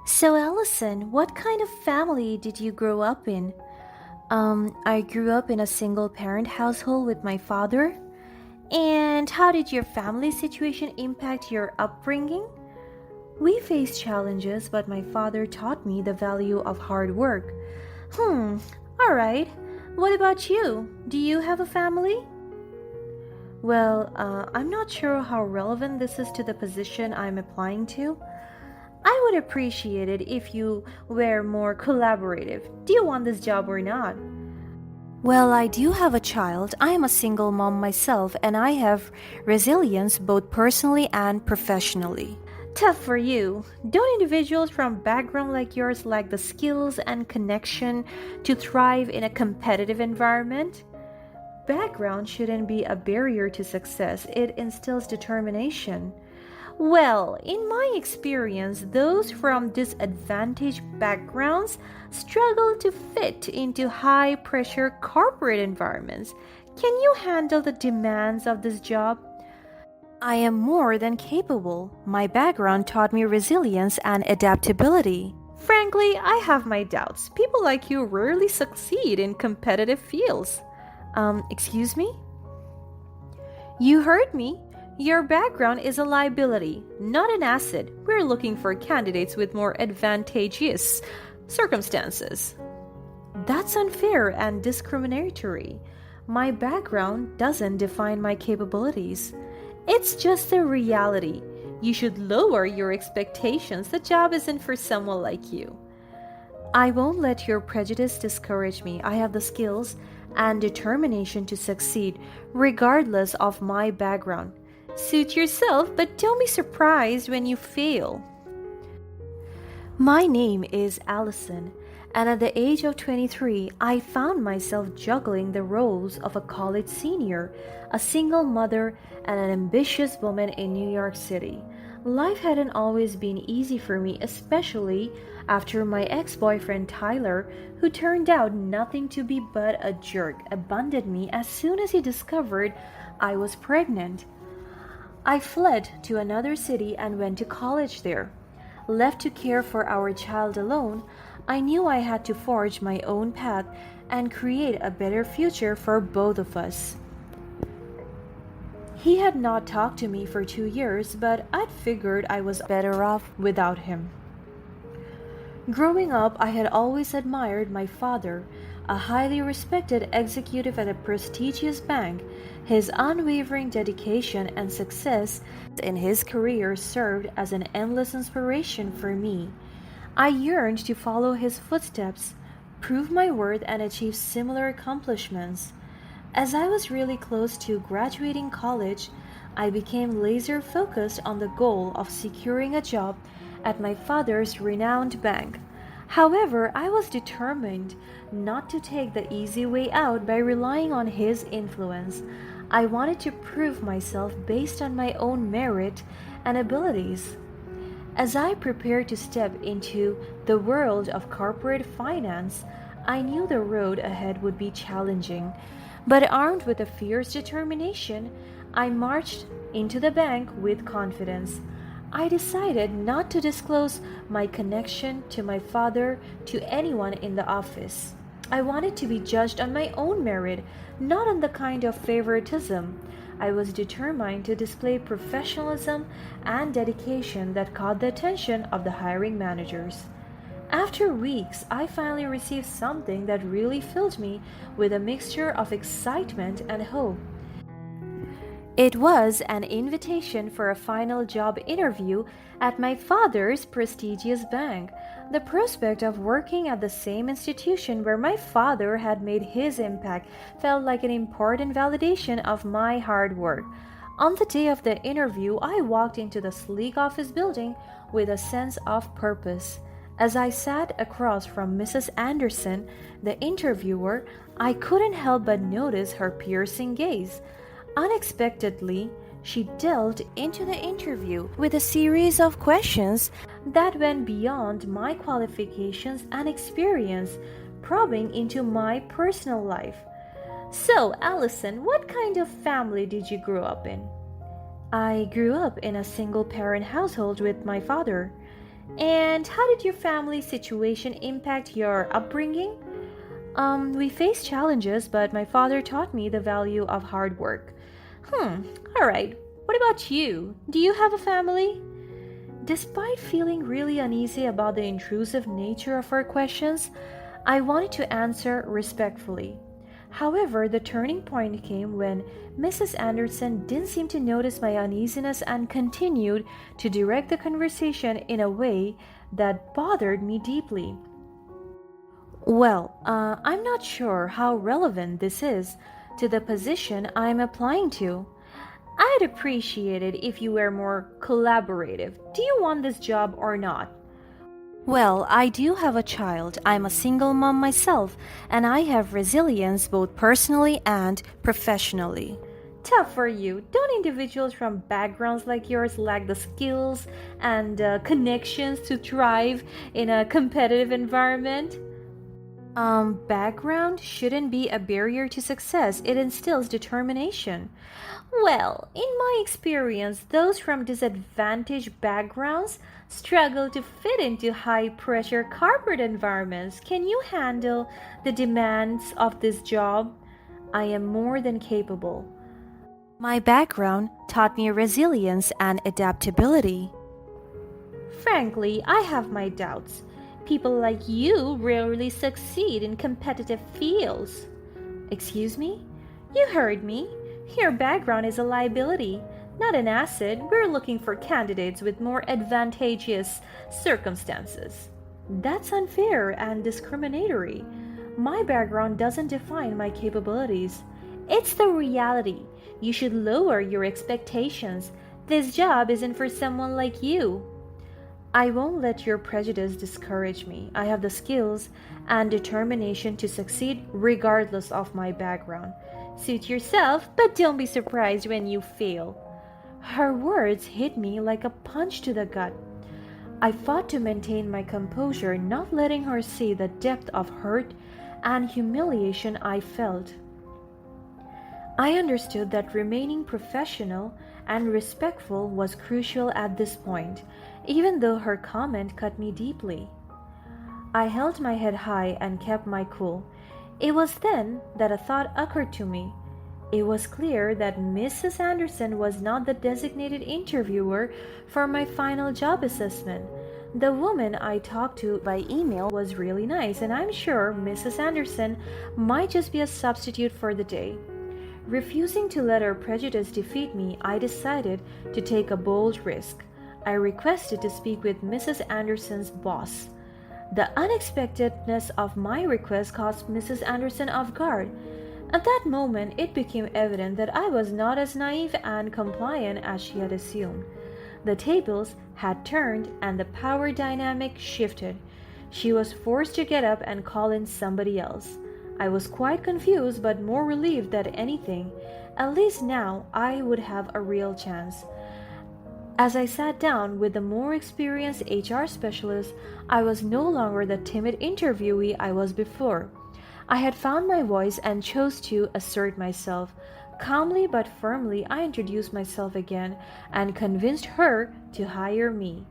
So, Allison, what kind of family did you grow up in? I grew up in a single parent household with my father. And how did your family situation impact your upbringing? We faced challenges, but my father taught me the value of hard work. Hmm, alright. What about you? Do you have a family? Well, I'm not sure how relevant this is to the position I'm applying to. I would appreciate it if you were more collaborative. Do you want this job or not? Well, I do have a child. I am a single mom myself, and I have resilience both personally and professionally. Tough for you. Don't individuals from background like yours lack the skills and connection to thrive in a competitive environment? Background shouldn't be a barrier to success. It instills determination. Well, in my experience, those from disadvantaged backgrounds struggle to fit into high pressure corporate environments. Can you handle the demands of this job? I am more than capable. My background taught me resilience and adaptability. Frankly, I have my doubts. People like you rarely succeed in competitive fields. Excuse me? You heard me. Your background is a liability, not an asset. We're looking for candidates with more advantageous circumstances. That's unfair and discriminatory. My background doesn't define my capabilities. It's just a reality. You should lower your expectations. The job isn't for someone like you. I won't let your prejudice discourage me. I have the skills and determination to succeed, regardless of my background. Suit yourself, but don't be surprised when you fail. My name is Allison, and at the age of 23, I found myself juggling the roles of a college senior, a single mother, and an ambitious woman in New York City. Life hadn't always been easy for me, especially after my ex boyfriend Tyler, who turned out nothing to be but a jerk, abandoned me as soon as he discovered I was pregnant. I fled to another city and went to college there. Left to care for our child alone, I knew I had to forge my own path and create a better future for both of us. He had not talked to me for 2 years, but I'd figured I was better off without him. Growing up, I had always admired my father, a highly respected executive at a prestigious bank. His unwavering dedication and success in his career served as an endless inspiration for me. I yearned to follow his footsteps, prove my worth, and achieve similar accomplishments. As I was really close to graduating college, I became laser focused on the goal of securing a job at my father's renowned bank. However, I was determined not to take the easy way out by relying on his influence. I wanted to prove myself based on my own merit and abilities. As I prepared to step into the world of corporate finance, I knew the road ahead would be challenging. But armed with a fierce determination, I marched into the bank with confidence. I decided not to disclose my connection to my father to anyone in the office. I wanted to be judged on my own merit, not on the kind of favoritism. I was determined to display professionalism and dedication that caught the attention of the hiring managers. After weeks, I finally received something that really filled me with a mixture of excitement and hope. It was an invitation for a final job interview at my father's prestigious bank. The prospect of working at the same institution where my father had made his impact felt like an important validation of my hard work. On the day of the interview, I walked into the sleek office building with a sense of purpose. As I sat across from Mrs. Anderson, the interviewer, I couldn't help but notice her piercing gaze. Unexpectedly, she delved into the interview with a series of questions that went beyond my qualifications and experience, probing into my personal life. So, Allison, what kind of family did you grow up in? I grew up in a single parent household with my father. And how did your family situation impact your upbringing? We faced challenges, but my father taught me the value of hard work. Alright. What about you? Do you have a family? Despite feeling really uneasy about the intrusive nature of her questions, I wanted to answer respectfully. However, the turning point came when Mrs. Anderson didn't seem to notice my uneasiness and continued to direct the conversation in a way that bothered me deeply. Well, I'm not sure how relevant this is to the position I'm applying to. I'd appreciate it if you were more collaborative. Do you want this job or not? Well, I do have a child. I'm a single mom myself, and I have resilience both personally and professionally. Tough for you. Don't individuals from backgrounds like yours lack the skills and connections to thrive in a competitive environment? Background shouldn't be a barrier to success. It instills determination. Well, in my experience, those from disadvantaged backgrounds struggle to fit into high pressure corporate environments. Can you handle the demands of this job? I am more than capable. My background taught me resilience and adaptability. Frankly, I have my doubts. People like you rarely succeed in competitive fields. Excuse me? You heard me. Your background is a liability, not an asset. We're looking for candidates with more advantageous circumstances. That's unfair and discriminatory. My background doesn't define my capabilities. It's the reality. You should lower your expectations. This job isn't for someone like you. I won't let your prejudice discourage me. I have the skills and determination to succeed regardless of my background. Suit yourself, but don't be surprised when you fail. Her words hit me like a punch to the gut. I fought to maintain my composure, not letting her see the depth of hurt and humiliation I felt. I understood that remaining professional and respectful was crucial at this point, even though her comment cut me deeply. I held my head high and kept my cool. It was then that a thought occurred to me. It was clear that Mrs. Anderson was not the designated interviewer for my final job assessment. The woman I talked to by email was really nice, and I'm sure Mrs. Anderson might just be a substitute for the day. Refusing to let her prejudice defeat me, I decided to take a bold risk. I requested to speak with Mrs. Anderson's boss. The unexpectedness of my request caught Mrs. Anderson off guard. At that moment, it became evident that I was not as naive and compliant as she had assumed. The tables had turned and the power dynamic shifted. She was forced to get up and call in somebody else. I was quite confused but more relieved than anything. At least now I would have a real chance. As I sat down with the more experienced HR specialist, I was no longer the timid interviewee I was before. I had found my voice and chose to assert myself. Calmly but firmly, I introduced myself again and convinced her to hire me.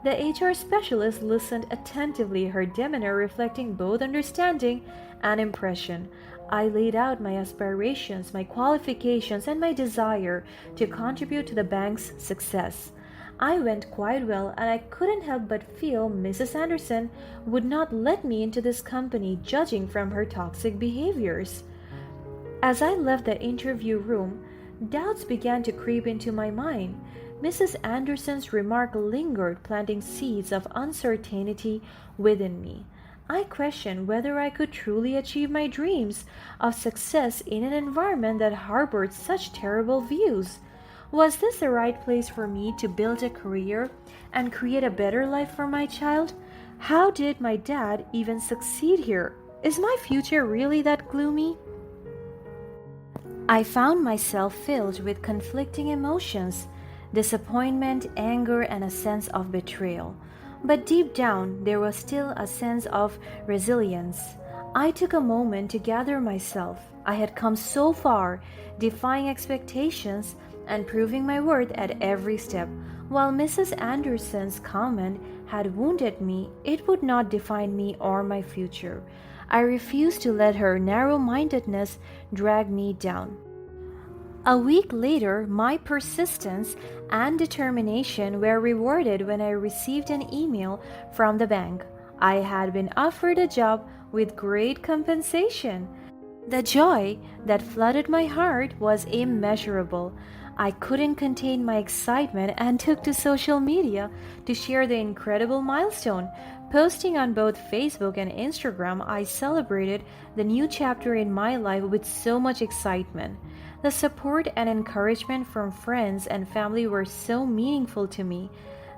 The HR specialist listened attentively, her demeanor reflecting both understanding and impression. I laid out my aspirations, my qualifications, and my desire to contribute to the bank's success. I went quite well, and I couldn't help but feel Mrs. Anderson would not let me into this company, judging from her toxic behaviors. As I left the interview room, doubts began to creep into my mind. Mrs. Anderson's remark lingered, planting seeds of uncertainty within me. I questioned whether I could truly achieve my dreams of success in an environment that harbored such terrible views. Was this the right place for me to build a career and create a better life for my child? How did my dad even succeed here? Is my future really that gloomy? I found myself filled with conflicting emotions, disappointment, anger, and a sense of betrayal. But deep down, there was still a sense of resilience. I took a moment to gather myself. I had come so far, defying expectations and proving my worth at every step. While Mrs. Anderson's comment had wounded me, it would not define me or my future. I refused to let her narrow mindedness drag me down. A week later, my persistence and determination were rewarded when I received an email from the bank. I had been offered a job with great compensation. The joy that flooded my heart was immeasurable. I couldn't contain my excitement and took to social media to share the incredible milestone. Posting on both Facebook and Instagram, I celebrated the new chapter in my life with so much excitement. The support and encouragement from friends and family were so meaningful to me.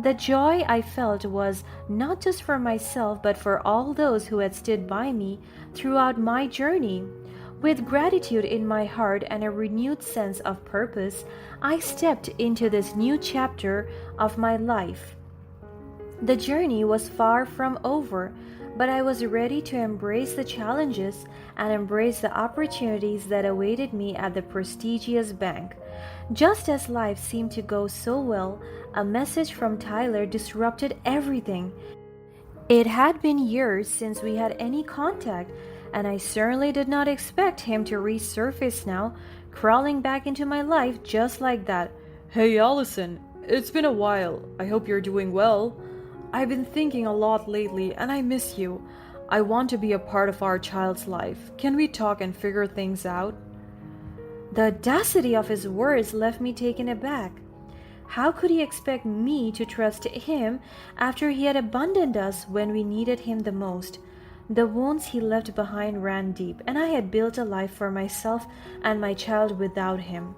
The joy I felt was not just for myself but for all those who had stood by me throughout my journey. With gratitude in my heart and a renewed sense of purpose, I stepped into this new chapter of my life. The journey was far from over, but I was ready to embrace the challenges and embrace the opportunities that awaited me at the prestigious bank. Just as life seemed to go so well, a message from Tyler disrupted everything. It had been years since we had any contact, and I certainly did not expect him to resurface now, crawling back into my life just like that. Hey Allison, it's been a while. I hope you're doing well. I've been thinking a lot lately and I miss you. I want to be a part of our child's life. Can we talk and figure things out? The audacity of his words left me taken aback. How could he expect me to trust him after he had abandoned us when we needed him the most? The wounds he left behind ran deep, and I had built a life for myself and my child without him.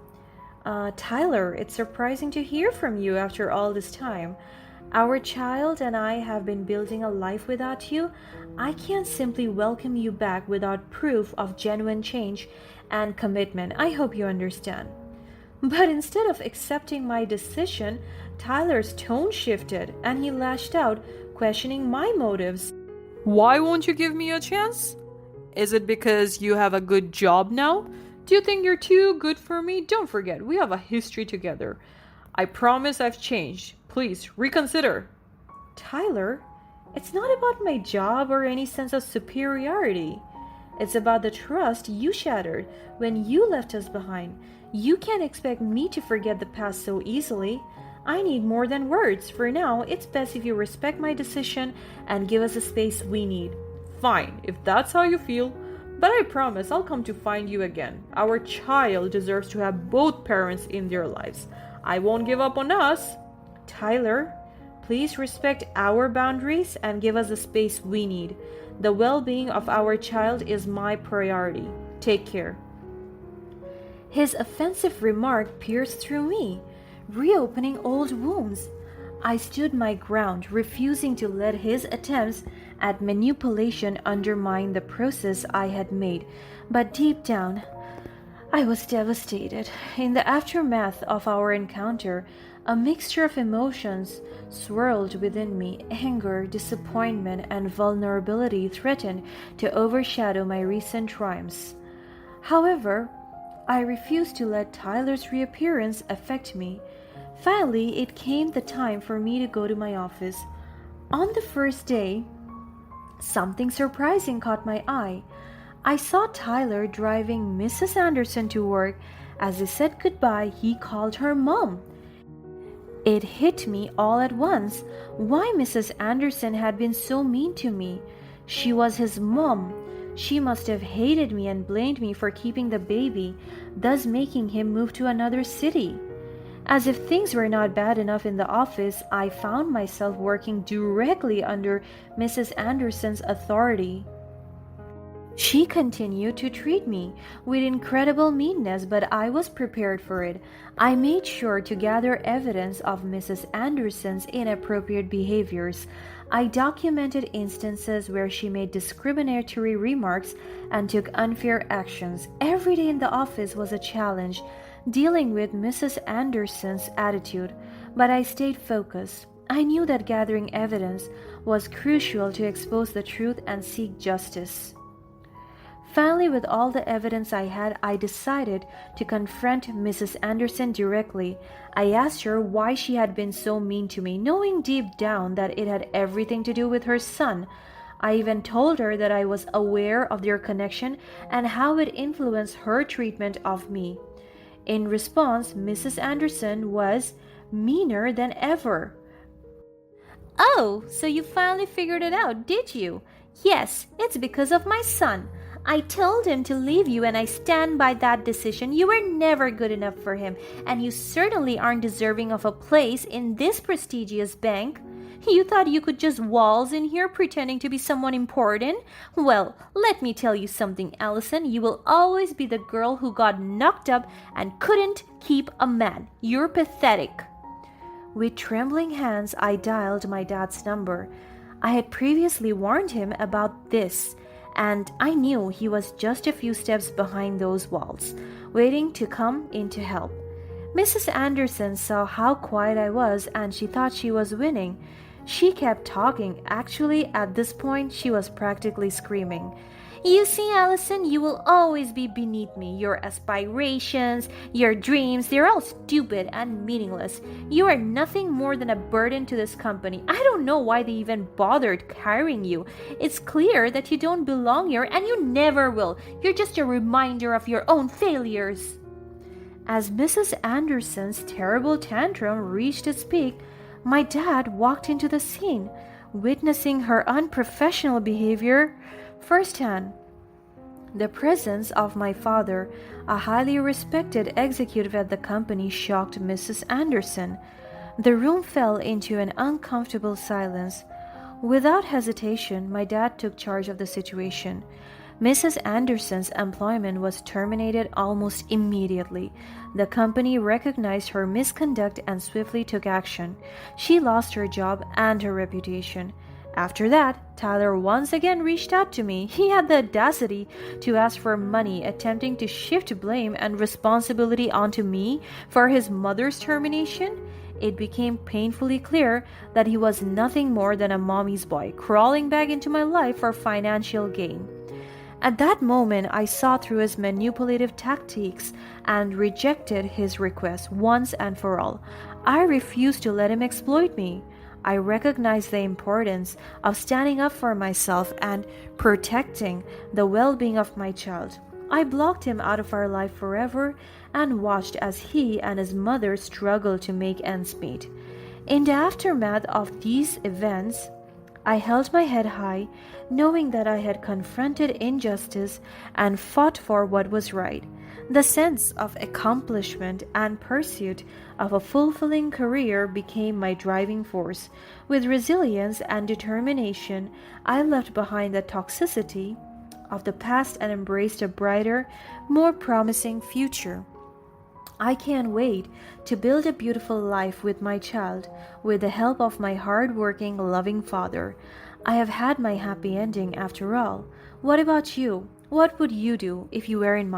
Tyler, it's surprising to hear from you after all this time. Our child and I have been building a life without you. I can't simply welcome you back without proof of genuine change and commitment. I hope you understand. But instead of accepting my decision, Tyler's tone shifted and he lashed out, questioning my motives. Why won't you give me a chance? Is it because you have a good job now? Do you think you're too good for me? Don't forget, we have a history together. I promise I've changed. Please reconsider. Tyler, it's not about my job or any sense of superiority. It's about the trust you shattered when you left us behind. You can't expect me to forget the past so easily. I need more than words. For now, it's best if you respect my decision and give us the space we need. Fine, if that's how you feel. But I promise I'll come to find you again. Our child deserves to have both parents in their lives. I won't give up on us. Tyler, please respect our boundaries and give us the space we need. The well-being of our child is my priority. Take care. His offensive remark pierced through me, reopening old wounds. I stood my ground, refusing to let his attempts at manipulation undermine the process I had made. But deep down, I was devastated. In the aftermath of our encounter, a mixture of emotions swirled within me. Anger, disappointment, and vulnerability threatened to overshadow my recent triumphs. However, I refused to let Tyler's reappearance affect me. Finally, it came the time for me to go to my office. On the first day, something surprising caught my eye. I saw Tyler driving Mrs. Anderson to work. As they said goodbye, he called her Mom. It hit me all at once why Mrs. Anderson had been so mean to me. She was his mom. She must have hated me and blamed me for keeping the baby, thus making him move to another city. As if things were not bad enough in the office, I found myself working directly under Mrs. Anderson's authority. She continued to treat me with incredible meanness, but I was prepared for it. I made sure to gather evidence of Mrs. Anderson's inappropriate behaviors. I documented instances where she made discriminatory remarks and took unfair actions. Every day in the office was a challenge, dealing with Mrs. Anderson's attitude, but I stayed focused. I knew that gathering evidence was crucial to expose the truth and seek justice. Finally, with all the evidence I had, I decided to confront Mrs. Anderson directly. I asked her why she had been so mean to me, knowing deep down that it had everything to do with her son. I even told her that I was aware of their connection and how it influenced her treatment of me. In response, Mrs. Anderson was meaner than ever. "Oh, so you finally figured it out, did you? Yes, it's because of my son. I told him to leave you and I stand by that decision. You were never good enough for him, and you certainly aren't deserving of a place in this prestigious bank. You thought you could just waltz in here pretending to be someone important? Well, let me tell you something, Allison. You will always be the girl who got knocked up and couldn't keep a man. You're pathetic." With trembling hands, I dialed my dad's number. I had previously warned him about this, and I knew he was just a few steps behind those walls, waiting to come in to help. Mrs. Anderson saw how quiet I was and she thought she was winning. She kept talking. Actually, at this point, she was practically screaming. "You see, Allison, you will always be beneath me. Your aspirations, your dreams, they're all stupid and meaningless. You are nothing more than a burden to this company. I don't know why they even bothered hiring you. It's clear that you don't belong here and you never will. You're just a reminder of your own failures." As Mrs. Anderson's terrible tantrum reached its peak, my dad walked into the scene, witnessing her unprofessional behavior firsthand. The presence of my father, a highly respected executive at the company, shocked Mrs. Anderson. The room fell into an uncomfortable silence. Without hesitation, my dad took charge of the situation. Mrs. Anderson's employment was terminated almost immediately. The company recognized her misconduct and swiftly took action. She lost her job and her reputation. After that, Tyler once again reached out to me. He had the audacity to ask for money, attempting to shift blame and responsibility onto me for his mother's termination. It became painfully clear that he was nothing more than a mommy's boy, crawling back into my life for financial gain. At that moment, I saw through his manipulative tactics and rejected his request once and for all. I refused to let him exploit me. I recognized the importance of standing up for myself and protecting the well-being of my child. I blocked him out of our life forever and watched as he and his mother struggled to make ends meet. In the aftermath of these events, I held my head high, knowing that I had confronted injustice and fought for what was right. The sense of accomplishment and pursuit of a fulfilling career became my driving force. With resilience and determination, I left behind the toxicity of the past and embraced a brighter, more promising future. I can't wait to build a beautiful life with my child, with the help of my hard-working, loving father. I have had my happy ending after all. What about you? What would you do if you were in my